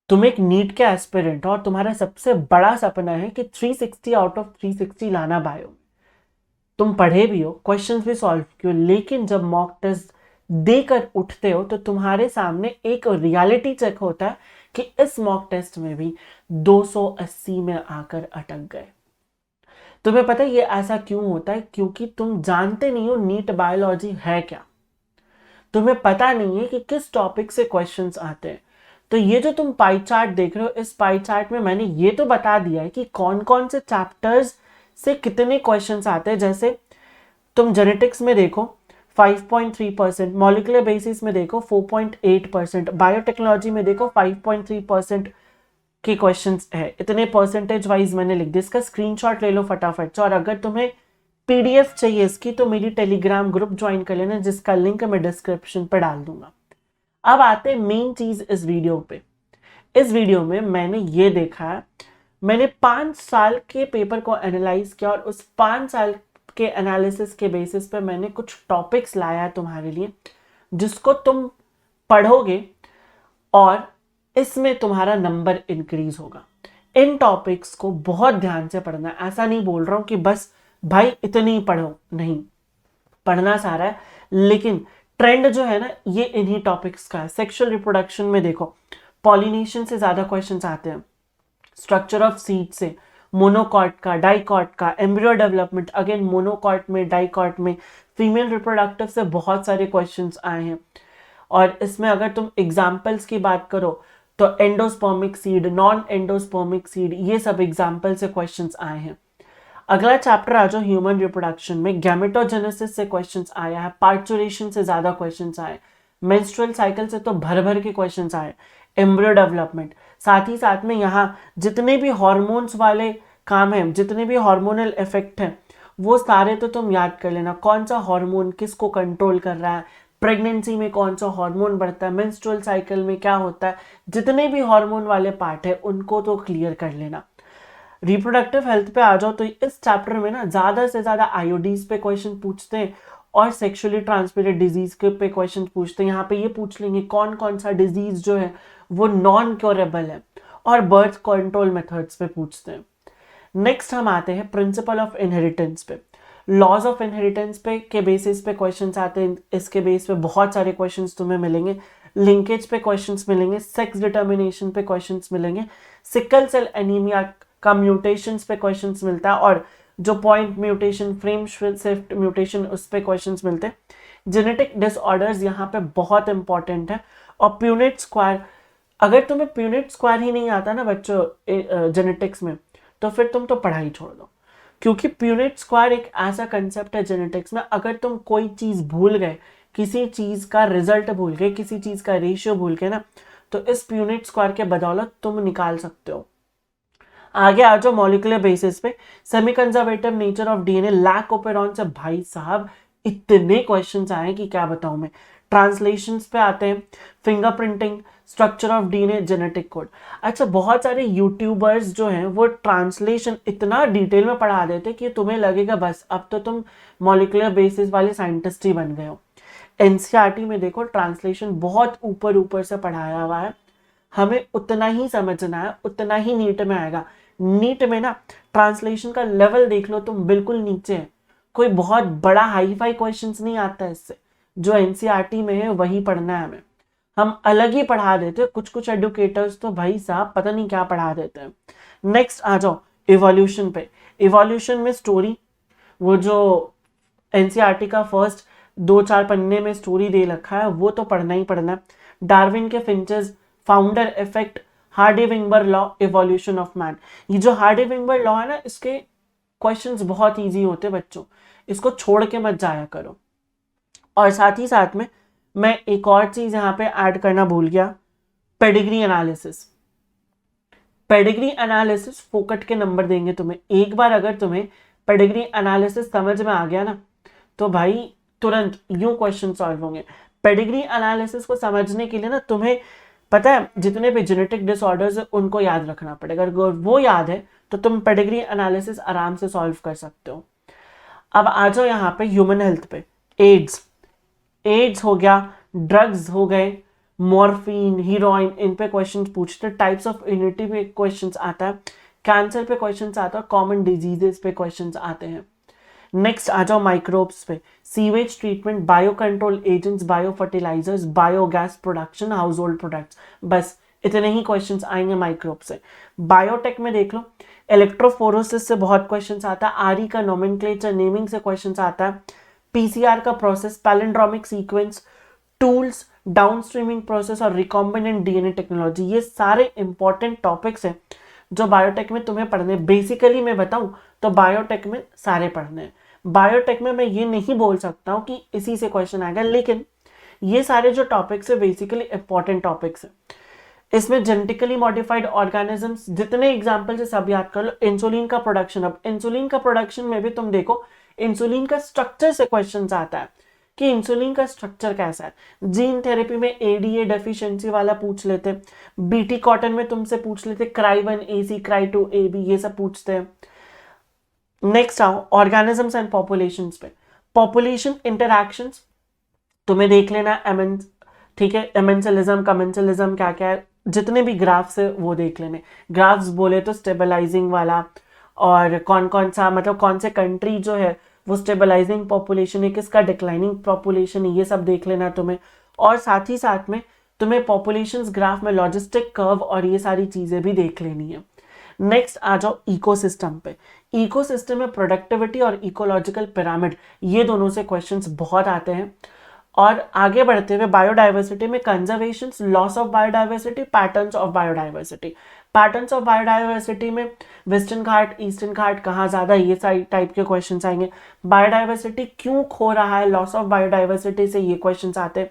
तुम एक नीट के एस्पिरेंट हो और तुम्हारा सबसे बड़ा सपना है कि 360 आउट ऑफ 360 लाना बायो। तुम पढ़े भी हो, क्वेश्चंस भी सॉल्व किए हो, लेकिन जब मॉक टेस्ट देकर उठते हो तो तुम्हारे सामने एक रियलिटी चेक होता है कि इस मॉक टेस्ट में भी 280 में आकर अटक गए। तुम्हें पता है ये ऐसा क्यों होता है? क्योंकि तुम जानते नहीं हो नीट बायोलॉजी है क्या। तुम्हें पता नहीं है कि किस टॉपिक से क्वेश्चंस आते हैं। तो ये जो तुम पाई चार्ट देख रहे हो, इस पाई चार्ट में मैंने ये तो बता दिया है कि कौन कौन से चैप्टर्स से कितने क्वेश्चंस आते हैं। जैसे तुम जेनेटिक्स में देखो 5.3%, मॉलिकुलर बेसिस में देखो 4.8%, बायोटेक्नोलॉजी में देखो 5.3% के क्वेश्चंस है। इतने परसेंटेज वाइज मैंने लिख दिया। इसका स्क्रीनशॉट ले लो फटाफट से। और अगर तुम्हें पीडीएफ चाहिए इसकी तो मेरी टेलीग्राम ग्रुप ज्वाइन कर लेना, जिसका लिंक मैं डिस्क्रिप्शन पर डाल दूंगा। अब आते हैं मेन चीज इस वीडियो पे। इस वीडियो में मैंने ये देखा है, मैंने 5 साल के पेपर को एनालाइज किया और उस 5 साल के एनालिसिस के बेसिस पे मैंने कुछ टॉपिक्स लाया है तुम्हारे लिए, जिसको तुम पढ़ोगे और इसमें तुम्हारा नंबर इंक्रीज होगा। इन टॉपिक्स को बहुत ध्यान से पढ़ना है। ऐसा नहीं बोल रहा हूं कि बस भाई इतनी ही पढ़ो, नहीं, पढ़ना सारा है, लेकिन ट्रेंड जो है ना ये इन्हीं टॉपिक्स का है। सेक्सुअल रिप्रोडक्शन में देखो पॉलिनेशन से ज्यादा क्वेश्चंस आते हैं, स्ट्रक्चर ऑफ सीड से, मोनोकॉट का, डाइकॉट का, एम्ब्रियो डेवलपमेंट, अगेन मोनोकॉट में, डाइकॉट में, फीमेल रिप्रोडक्टिव से बहुत सारे क्वेश्चंस आए हैं। और इसमें अगर तुम एग्जाम्पल्स की बात करो तो endospermic seed, non endospermic seed, ये सब एग्जाम्पल से क्वेश्चंस आए हैं। अगला चैप्टर आ जाओ ह्यूमन रिप्रोडक्शन में, गैमेटोजेनेसिस से क्वेश्चंस आया है, पार्चुरेशन से ज्यादा क्वेश्चंस आए, मेंस्ट्रुअल साइकिल से तो भर भर के क्वेश्चंस आए, एम्ब्रियो डेवलपमेंट, साथ ही साथ में यहाँ जितने भी हॉर्मोन्स वाले काम हैं, जितने भी हार्मोनल इफेक्ट हैं, वो सारे तो तुम याद कर लेना। कौन सा हार्मोन किसको कंट्रोल कर रहा है, प्रेगनेंसी में कौन सा हार्मोन बढ़ता है, मेंस्ट्रुअल साइकिल में क्या होता है, जितने भी हार्मोन वाले पार्ट है उनको तो क्लियर कर लेना। रिप्रोडक्टिव हेल्थ पे आ जाओ तो इस चैप्टर में ना ज्यादा से ज्यादा आईओडीज पे क्वेश्चन पूछते हैं और सेक्सुअली ट्रांसमिटेड डिजीज के पे क्वेश्चन पूछते हैं। यहाँ पे ये पूछ लेंगे कौन कौन सा डिजीज जो है वो नॉन क्योरेबल है, और बर्थ कंट्रोल मेथड्स पे पूछते हैं। नेक्स्ट हम आते हैं प्रिंसिपल ऑफ इनहेरिटेंस पे। लॉज ऑफ इनहेरिटेंस पे के बेसिस पे क्वेश्चंस आते हैं। इसके बेस पे बहुत सारे क्वेश्चंस तुम्हें मिलेंगे। लिंकेज पे क्वेश्चंस मिलेंगे, सेक्स डिटर्मिनेशन पे क्वेश्चंस मिलेंगे, सिकल सेल एनीमिया का म्यूटेशंस पे क्वेश्चंस मिलता है, और जो point mutation, frame shift mutation, उस पे क्वेश्चंस मिलते हैं। जेनेटिक डिसऑर्डर्स यहाँ पे बहुत इंपॉर्टेंट है। और प्यूनेट स्क्वायर, अगर तुम्हें प्यूनेट स्क्वायर ही नहीं आता ना बच्चों जेनेटिक्स में, तो फिर तुम तो पढ़ाई छोड़ दो। क्योंकि प्यूनेट स्क्वायर एक ऐसा कंसेप्ट है जेनेटिक्स में, अगर तुम कोई चीज भूल गए, किसी चीज का रिजल्ट भूल गए, किसी चीज का रेशियो भूल गए ना, तो इस प्यूनेट स्क्वायर के बदौलत तुम निकाल सकते हो। आगे आ जाओ मॉलिक्यूलर बेसिस पे, semi conservative nature of DNA, lac operon से भाई साहब इतने क्वेश्चंस आए कि क्या बताऊं मैं। ट्रांसलेशंस पे आते हैं, fingerprinting, structure of DNA, genetic code. अच्छा, बहुत सारे यूट्यूबर्स जो हैं वो ट्रांसलेशन इतना डिटेल में पढ़ा देते कि तुम्हें लगेगा बस अब तो तुम मॉलिक्यूलर बेसिस वाले साइंटिस्ट ही बन गए हो। एनसीईआरटी में देखो ट्रांसलेशन बहुत ऊपर ऊपर से पढ़ाया हुआ है, हमें उतना ही समझना है, उतना ही नीट में आएगा। नीट में ना ट्रांसलेशन का लेवल देख लो तुम, बिल्कुल नीचे है, कोई बहुत बड़ा हाई फाई क्वेश्चन नहीं आता है इससे। जो एनसीईआरटी में है वही पढ़ना है हमें, हम अलग ही पढ़ा देते हैं। कुछ कुछ एडुकेटर्स तो भाई साहब पता नहीं क्या पढ़ा देते हैं। नेक्स्ट आ जाओ इवोल्यूशन पे। इवोल्यूशन में स्टोरी, वो जो एनसीईआरटी का फर्स्ट 2-4 पन्ने में स्टोरी दे रखा है वो तो पढ़ना ही पढ़ना है। डार्विन के finches, founder effect, Hardy-winger law, evolution of man. ये जो हार्डी-विंगर लॉ है ना, इसके क्वेश्चंस बहुत इजी होते बच्चों, इसको छोड़ के मत जाया करो। और साथ ही साथ में मैं एक और चीज यहां पे ऐड करना भूल गया, पेडिग्री एनालिसिस। पेडिग्री एनालिसिस फोकट के नंबर देंगे तुम्हें। एक बार अगर तुम्हें पेडिग्री एनालिसिस समझ में आ गया ना, तो भाई तुरंत यूं क्वेश्चन सॉल्व होंगे। पेडिग्री एनालिसिस को समझने के लिए ना तुम्हें पता है जितने भी जेनेटिक डिसऑर्डर्स है उनको याद रखना पड़ेगा। अगर वो याद है तो तुम पेडिग्री एनालिसिस आराम से सॉल्व कर सकते हो। अब आ जाओ यहाँ पे ह्यूमन हेल्थ पे। एड्स हो गया, ड्रग्स हो गए, मॉर्फिन, हीरोइन, इन पे क्वेश्चन पूछते हैं। टाइप्स ऑफ इम्यूनिटी पे क्वेश्चन आता है, कैंसर पे क्वेश्चन आता है, कॉमन डिजीजेस पे क्वेश्चन आते हैं। नेक्स्ट आ जाओ माइक्रोब्स पे, sewage treatment, bio control agents, bio fertilizers, biogas production, household products, बस इतने ही क्वेश्चंस आएंगे माइक्रोब से। बायोटेक में देख लो, इलेक्ट्रोफोरोसिस से बहुत क्वेश्चंस आता है, आरई का नोमेनक्लेचर नेमिंग से क्वेश्चंस आता है, पीसीआर का process, palindromic sequence, tools, downstreaming process और रिकॉम्बिनेंट डीएनए टेक्नोलॉजी, ये सारे इंपॉर्टेंट टॉपिक्स हैं जो बायोटेक में तुम्हें पढ़ने। बेसिकली मैं बताऊं तो बायोटेक में सारे पढ़ने हैं। बायोटेक में मैं ये नहीं बोल सकता हूं कि इसी से क्वेश्चन आएगा, लेकिन ये सारे जो टॉपिक्स है बेसिकली इंपॉर्टेंट टॉपिक्स है। इसमें जेनेटिकली मॉडिफाइड ऑर्गेनिजम्स, जितने एग्जाम्पल है सब याद कर लो। इंसुलिन का प्रोडक्शन, अब इंसुलिन का प्रोडक्शन में भी तुम देखो इंसुलिन का स्ट्रक्चर से क्वेश्चन आता है कि इंसुलिन का स्ट्रक्चर कैसा है। जीन थेरेपी में एडीए डेफिशिएंसी वाला पूछ लेते, बीटी कॉटन में तुमसे पूछ लेते क्राई1 एसी, क्राई2 एबी, ये सब पूछते हैं। नेक्स्ट आओ ऑर्गेनिजम्स एंड पॉपुलेशंस पे, पॉपुलेशन इंटरैक्शंस तुम्हें देख लेना एमएन, ठीक है, एमेंसलिज्म कमेंसलिज्म क्या क्या है, जितने भी ग्राफ्स है वो देख लेने। ग्राफ्स बोले तो स्टेबलाइजिंग वाला, और कौन कौन सा मतलब कौन से कंट्री जो है वो स्टेबलाइजिंग पॉपुलेशन है, किसका डिक्लाइनिंग पॉपुलेशन है, ये सब देख लेना तुम्हें। और साथ ही साथ में तुम्हें पॉपुलेशंस ग्राफ में लॉजिस्टिक कर्व और ये सारी चीजें भी देख लेनी है। नेक्स्ट आ जाओ इकोसिस्टम पे, इकोसिस्टम में प्रोडक्टिविटी और इकोलॉजिकल पिरामिड, ये दोनों से क्वेश्चंस बहुत आते हैं। और आगे बढ़ते हुए बायोडाइवर्सिटी में conservation, loss of biodiversity, patterns of biodiversity. Patterns of biodiversity में वेस्टर्न घाट, ईस्टर्न घाट कहाँ ज्यादा, ये सारी टाइप के क्वेश्चंस आएंगे। बायोडाइवर्सिटी क्यों खो रहा है, लॉस ऑफ बायोडाइवर्सिटी से ये क्वेश्चंस आते हैं।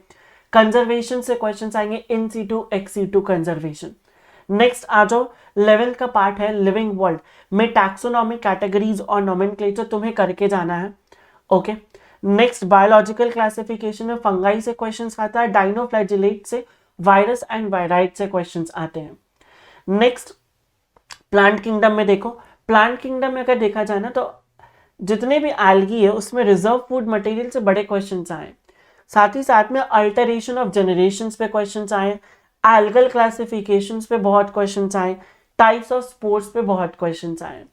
कंजर्वेशन से क्वेश्चंस आएंगे, in situ ex situ conservation. Next आ जाओ 11th का पार्ट है लिविंग वर्ल्ड में टैक्सोनॉमी, कैटेगरीज और नोमेनक्लेचर तुम्हें करके जाना है। ओके, नेक्स्ट बायोलॉजिकल क्लासिफिकेशन में फंगाई से क्वेश्चंस आता है, डाइनोफ्लैजिलेट से, वायरस एंड वायराइट से क्वेश्चंस आते हैं। नेक्स्ट प्लांट किंगडम में देखो, प्लांट किंगडम में अगर देखा जाए ना तो जितने भी एल्गी है उसमें रिजर्व फूड मटेरियल से बड़े क्वेश्चंस आए, साथ ही साथ में अल्टरेशन ऑफ जनरेशंस पे क्वेश्चंस आए, एल्गल क्लासिफिकेशंस पे बहुत क्वेश्चंस आए, टाइप्स ऑफ स्पोर्ट्स पे बहुत क्वेश्चंस आए।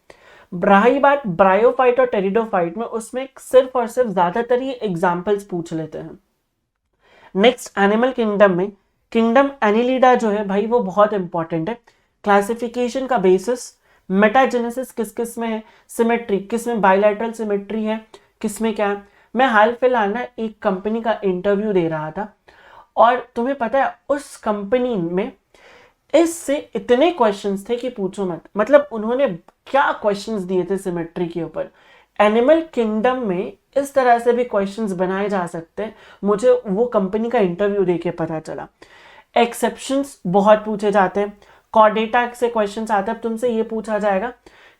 रही बात ब्रायोफाइट और टेरिडोफाइट में, उसमें सिर्फ और सिर्फ ज्यादातर ये एग्जाम्पल्स पूछ लेते हैं। नेक्स्ट एनिमल किंगडम में किंगडम एनिलिडा जो है भाई वो बहुत इंपॉर्टेंट है। क्लासिफिकेशन का बेसिस, मेटाजेनेसिस किस किस में है, सिमेट्री किस में बायलैटरल सिमेट्री है, किस में क्या है। मैं हाल फिलहाल ना एक कंपनी का इंटरव्यू दे रहा था और तुम्हें पता है उस कंपनी में इससे इतने क्वेश्चंस थे कि पूछो मत, मतलब उन्होंने क्या क्वेश्चंस दिए थे सिमेट्री के ऊपर। एनिमल किंगडम में इस तरह से भी क्वेश्चंस बनाए जा सकते हैं, मुझे वो कंपनी का इंटरव्यू देके पता चला। एक्सेप्शंस बहुत पूछे जाते हैं, कॉर्डेटा से क्वेश्चंस आते हैं। अब तुमसे ये पूछा जाएगा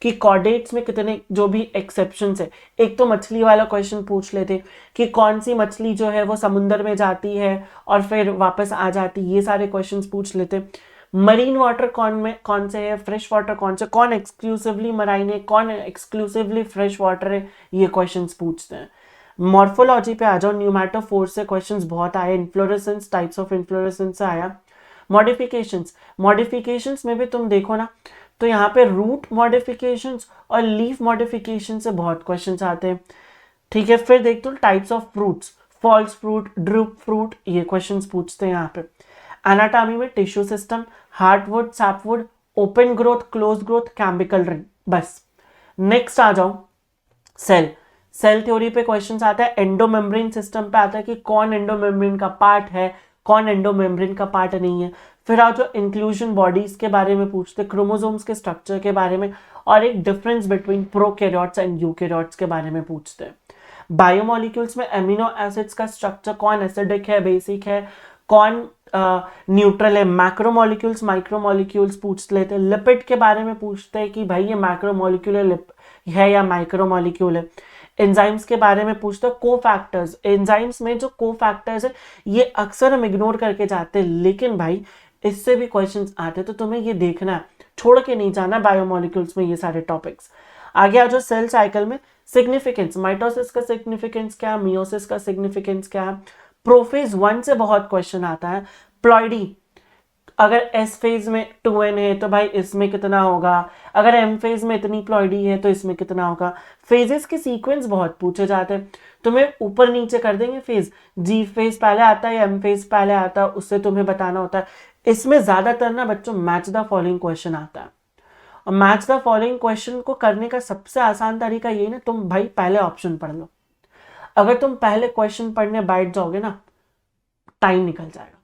कि कॉर्डेट्स में कितने जो भी एक्सेप्शंस है, एक तो मछली वाला क्वेश्चन पूछ लेते कि कौन सी मछली जो है वो समुद्र में जाती है और फिर वापस आ जाती, ये सारे क्वेश्चंस पूछ लेते। मरीन वाटर कौन से है, फ्रेश वाटर कौन से, कौन एक्सक्लूसिवली मराइन है, कौन एक्सक्लूसिवली फ्रेश वाटर है, ये क्वेश्चंस पूछते हैं। मॉर्फोलॉजी पे आ जाओ, न्यूमैटोफोर से क्वेश्चंस बहुत आए, इन्फ्लोरेसेंस, टाइप्स ऑफ इन्फ्लोरेसेंस से आया। मॉडिफिकेशंस में भी तुम देखो ना तो यहाँ पे रूट मॉडिफिकेशंस और लीफ मॉडिफिकेशन से बहुत क्वेश्चंस आते हैं। ठीक है, फिर देख दो types of fruits, false fruit, drupe fruit, ये क्वेश्चंस पूछते हैं यहाँ पे। एनाटॉमी में tissue system, heartwood, sapwood, open growth, close growth, cambial ring, बस। नेक्स्ट आ जाओ सेल थ्योरी पे क्वेश्चंस आता है, एंडोमेम्ब्रेन सिस्टम पे आता है कि कौन एंडोमेम्ब्रेन का पार्ट है, कौन एंडोमेम्ब्रेन का पार्ट नहीं है। फिर आ जाओ इंक्लूजन बॉडीज के बारे में पूछते, क्रोमोसोम्स के स्ट्रक्चर के बारे में, और एक difference between prokaryotes and eukaryotes के बारे में पूछते हैं। बायोमोलिक्यूल्स में एमिनो एसिड्स का स्ट्रक्चर, कौन एसिडिक है, बेसिक है, कौन न्यूट्रल है। मैक्रोमोलिक्यूल्स, माइक्रोमोलिक्यूल्स पूछ लेते हैं। लिपिड के बारे में पूछते हैं कि भाई ये मैक्रोमोलिक्यूल है या माइक्रोमोलिक्यूल है। एंजाइम्स के बारे में पूछते हैं। कोफैक्टर्स, एंजाइम्स में जो कोफैक्टर्स है ये अक्सर हम इग्नोर करके जाते हैं, लेकिन भाई इससे भी क्वेश्चंस आते हैं, तो तुम्हें ये देखना है, छोड़ के नहीं जाना बायोमोलिक्यूल्स में ये सारे टॉपिक्स। आगे आ जाओ सेल साइकिल में, सिग्निफिकेंस, माइटोसिस का सिग्निफिकेंस क्या है, मियोसिस का सिग्निफिकेंस क्या है। प्रोफेज 1 से बहुत क्वेश्चन आता है, प्लॉइडी, अगर एस फेज में 2n है तो भाई इसमें कितना होगा, अगर एम फेज में इतनी प्लॉइडी है तो इसमें कितना होगा। फेजेस के सीक्वेंस बहुत पूछे जाते हैं, तुम्हें ऊपर नीचे कर देंगे फेज, जी फेज पहले आता है या एम फेज पहले आता है उससे तुम्हें बताना होता है। इसमें ज्यादातर ना बच्चों मैच द फॉलोइंग क्वेश्चन आता है, और मैच द फॉलोइंग क्वेश्चन को करने का सबसे आसान तरीका ये ना, तुम भाई पहले ऑप्शन पढ़ लो। अगर तुम पहले क्वेश्चन पढ़ने बैठ जाओगे ना, टाइम निकल जाएगा।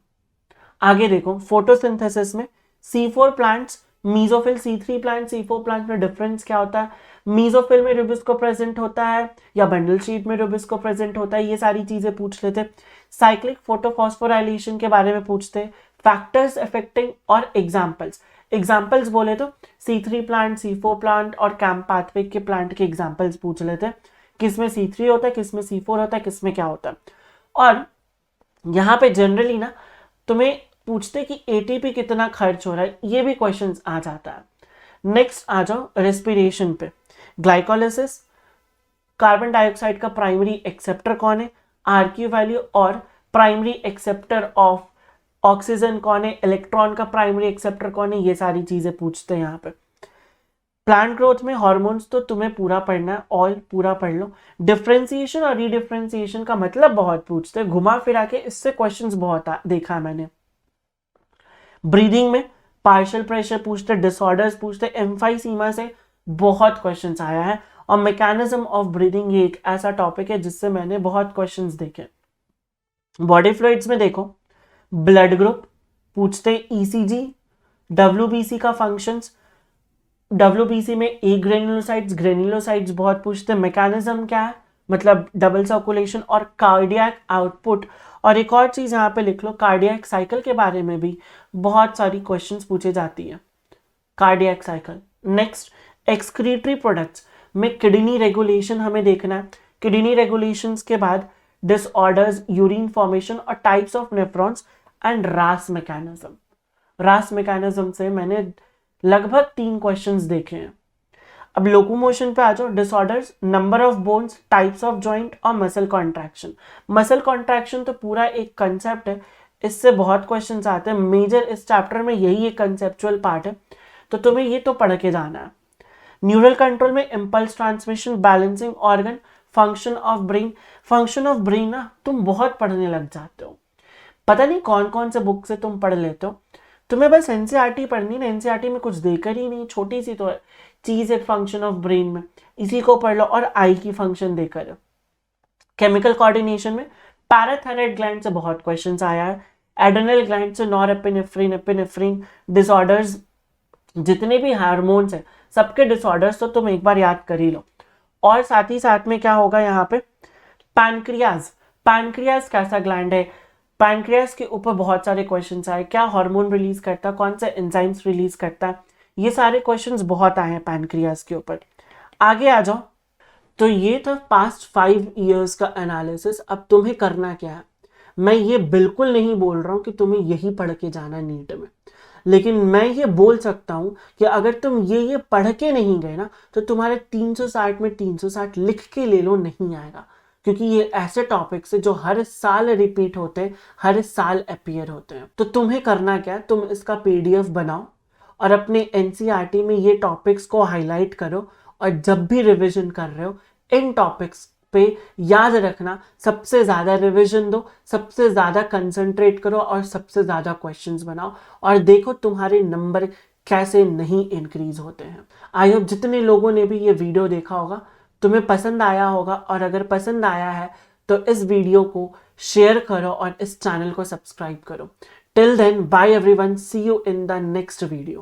आगे देखो, फोटोसिंथेसिस में C4 plants, mesophyll C3 plant, C4 plant में डिफरेंस क्या होता है, मीजोफिल में रूबिस्को प्रेजेंट होता है या बंडल शीट में रूबिस्को प्रेजेंट होता है, ये सारी चीजें पूछ लेते। साइक्लिक फोटोफॉस्फोराइलेशन के बारे में पूछते, फैक्टर्स अफेक्टिंग और एग्जाम्पल्स बोले तो C3 प्लांट, C4 प्लांट और कैम्प पाथवे के प्लांट के एग्जाम्पल्स पूछ लेते, किसमें C3 होता है, किसमें C4 होता है, किसमें क्या होता है। और यहाँ पे जनरली ना तुम्हें पूछते कि एटीपी कितना खर्च हो रहा है, ये भी क्वेश्चंस आ जाता है। नेक्स्ट आ जाओ रेस्पिरेशन पे, ग्लाइकोलिसिस, कार्बन डाइऑक्साइड का प्राइमरी एक्सेप्टर कौन है, आरक्यू वैल्यू, और प्राइमरी एक्सेप्टर ऑफ ऑक्सीजन कौन है, इलेक्ट्रॉन का प्राइमरी एक्सेप्टर कौन है, ये सारी चीजें पूछते हैं यहाँ पे। प्लांट ग्रोथ में हार्मोन्स तो तुम्हें पूरा पढ़ना है, ऑल पूरा पढ़ लो। डिफरेंशिएशन और रीडिफरेंशिएशन का मतलब बहुत पूछते हैं, घुमा फिरा के इससे क्वेश्चंस बहुत देखा है मैंने। ब्रीदिंग में पार्शियल प्रेशर पूछते, डिसऑर्डर्स पूछते, एम्फाइसीमा से बहुत क्वेश्चंस आया है, और मैकेनिज्म ऑफ ब्रीदिंग ये एक ऐसा टॉपिक है जिससे मैंने बहुत क्वेश्चंस देखे। बॉडी फ्लूइड्स में देखो, ब्लड ग्रुप पूछते, ईसीजी, डब्ल्यूबीसी का फंक्शंस, डब्ल्यूबीसी में ए ग्रेन्युलोसाइट्स बहुत पूछते, मैकेनिज्म क्या है, मतलब डबल सर्कुलेशन और कार्डियक आउटपुट। और एक और चीज यहाँ पे लिख लो, कार्डियक साइकिल के बारे में भी बहुत सारी क्वेश्चंस पूछे जाती है, cardiac cycle. Next, excretory products में किडनी रेगुलेशन हमें देखना है, किडनी रेगुलेशंस के बाद डिसऑर्डर्स, यूरिन फॉर्मेशन और टाइप्स ऑफ नेफ्रॉन्स एंड रास मैकेनिज्म। रास मैकेनिज्म से मैंने लगभग 3 क्वेश्चंस देखे हैं। अब लोकोमोशन पे आ जाओ, disorders, number of bones, types of joint और मसल कॉन्ट्रैक्शन। मसल कॉन्ट्रैक्शन तो पूरा एक कंसेप्ट है, इससे बहुत क्वेश्चंस आते हैं, मेजर इस चैप्टर में यही एक कंसेप्चुअल पार्ट है, तो तुम्हें ये तो पढ़ के जाना है। न्यूरल कंट्रोल में impulse transmission, balancing organ, function of brain ना तुम बहुत पढ़ने लग जाते हो, पता नहीं कौन कौन से बुक से तुम पढ़ लेते हो। तुम्हें बस एनसीईआरटी पढ़नी ना, एनसीईआरटी में कुछ देकर ही नहीं, छोटी सी तो चीज है फंक्शन ऑफ ब्रेन में, इसी को पढ़ लो, और आई की फंक्शन देकर। केमिकल कोऑर्डिनेशन में पैराथायराइड ग्लैंड से बहुत क्वेश्चंस आया है, एड्रेनल ग्लैंड से नॉरएपिनेफ्रिन, एपिनेफ्रिन, डिसऑर्डर्स, जितने भी हार्मोन्स हैं सबके डिसऑर्डर्स तो तुम एक बार याद कर ही लो। और साथ ही साथ में क्या होगा यहाँ पे, पैनक्रियाज कैसा ग्लैंड है, पैनक्रियाज के ऊपर बहुत सारे क्वेश्चंस आए, क्या हार्मोन रिलीज करता है, कौन सा एंजाइम्स रिलीज करता है, ये सारे क्वेश्चंस बहुत आए हैं पैनक्रियाज के ऊपर। आगे आ जाओ, तो ये था पास्ट 5 इयर्स का एनालिसिस। अब तुम्हें करना क्या है, मैं ये बिल्कुल नहीं बोल रहा हूँ कि तुम्हें यही पढ़ के जाना नीट में, लेकिन मैं ये बोल सकता हूँ कि अगर तुम ये पढ़ के नहीं गए ना, तो तुम्हारे 360 में 360 लिख के ले लो, नहीं आएगा, क्योंकि ये ऐसे टॉपिक्स है जो हर साल रिपीट होते हैं, हर साल अपीयर होते हैं। तो तुम्हें करना क्या है, तुम इसका PDF बनाओ और अपने एनसीईआरटी में ये टॉपिक्स को हाईलाइट करो, और जब भी रिवीजन कर रहे हो इन टॉपिक्स पे याद रखना, सबसे ज्यादा रिवीजन दो, सबसे ज्यादा कंसंट्रेट करो और सबसे ज्यादा क्वेश्चंस बनाओ, और देखो तुम्हारे नंबर कैसे नहीं इंक्रीज होते हैं। आई होप जितने लोगों ने भी ये वीडियो देखा होगा तुम्हें पसंद आया होगा, और अगर पसंद आया है तो इस वीडियो को शेयर करो और इस चैनल को सब्सक्राइब करो। Till then, bye everyone, see you in the next video.